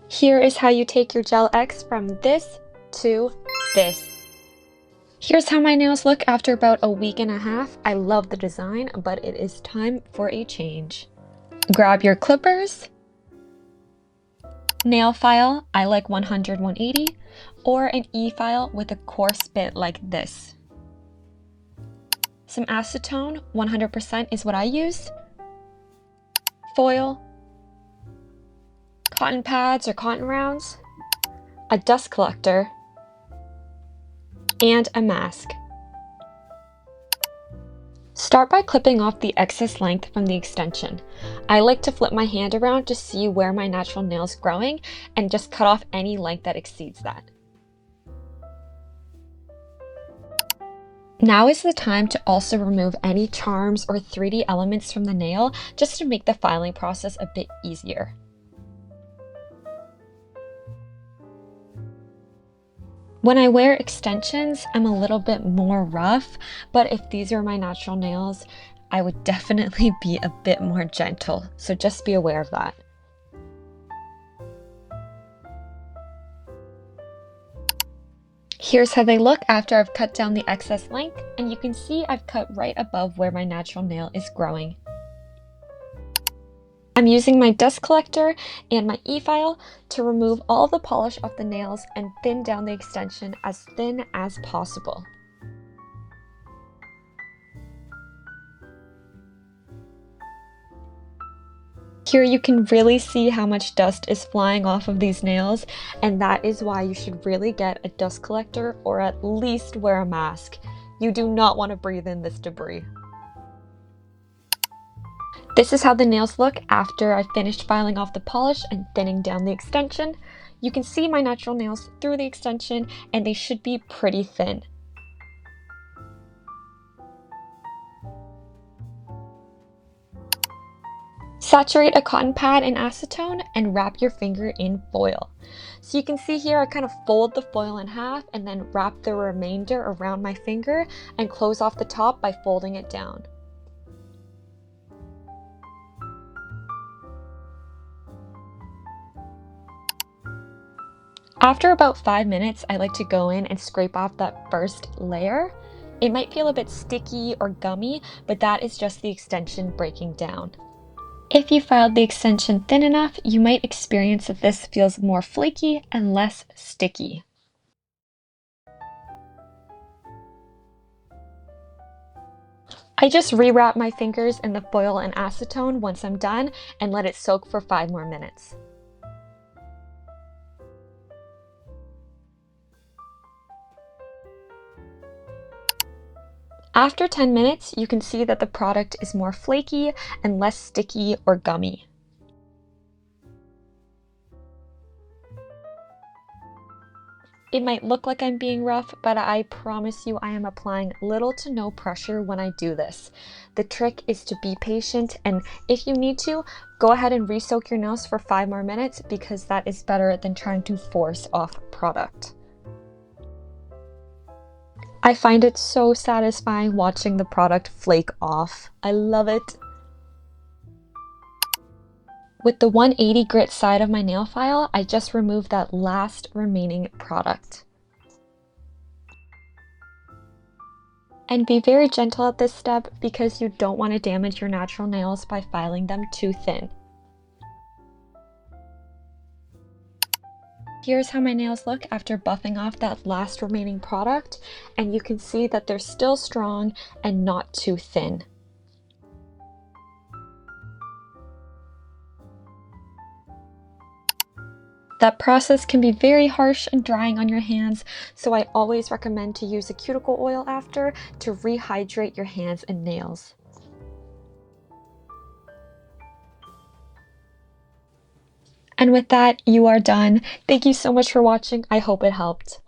Here is how you take your Gel X from this to this. Here's how my nails look after about a week and a half. I love the design, but it is time for a change. Grab your clippers, nail file, I like 100/180, or an E-file with a coarse bit like this. Some acetone, 100% is what I use, foil, cotton pads or cotton rounds, a dust collector, and a mask. Start by clipping off the excess length from the extension. I like to flip my hand around to see where my natural nail is growing and just cut off any length that exceeds that. Now is the time to also remove any charms or 3D elements from the nail just to make the filing process a bit easier. When I wear extensions, I'm a little bit more rough, but if these are my natural nails, I would definitely be a bit more gentle, so just be aware of that. Here's how they look after I've cut down the excess length, and you can see I've cut right above where my natural nail is growing. I'm using my dust collector and my E-file to remove all the polish off the nails and thin down the extension as thin as possible. Here you can really see how much dust is flying off of these nails, and that is why you should really get a dust collector or at least wear a mask. You do not want to breathe in this debris. This is how the nails look after I've finished filing off the polish and thinning down the extension. You can see my natural nails through the extension and they should be pretty thin. Saturate a cotton pad in acetone and wrap your finger in foil. So you can see here I kind of fold the foil in half and then wrap the remainder around my finger and close off the top by folding it down. After about 5 minutes, I like to go in and scrape off that first layer. It might feel a bit sticky or gummy, but that is just the extension breaking down. If you filed the extension thin enough, you might experience that this feels more flaky and less sticky. I just rewrap my fingers in the foil and acetone once I'm done and let it soak for 5 more minutes. After 10 minutes, you can see that the product is more flaky and less sticky or gummy. It might look like I'm being rough, but I promise you I am applying little to no pressure when I do this. The trick is to be patient, and if you need to, go ahead and re-soak your nails for 5 more minutes because that is better than trying to force off product. I find it so satisfying watching the product flake off. I love it. With the 180 grit side of my nail file, I just removed that last remaining product. And be very gentle at this step because you don't want to damage your natural nails by filing them too thin. Here's how my nails look after buffing off that last remaining product, and you can see that they're still strong and not too thin. That process can be very harsh and drying on your hands, so I always recommend to use a cuticle oil after to rehydrate your hands and nails. And with that, you are done. Thank you so much for watching. I hope it helped.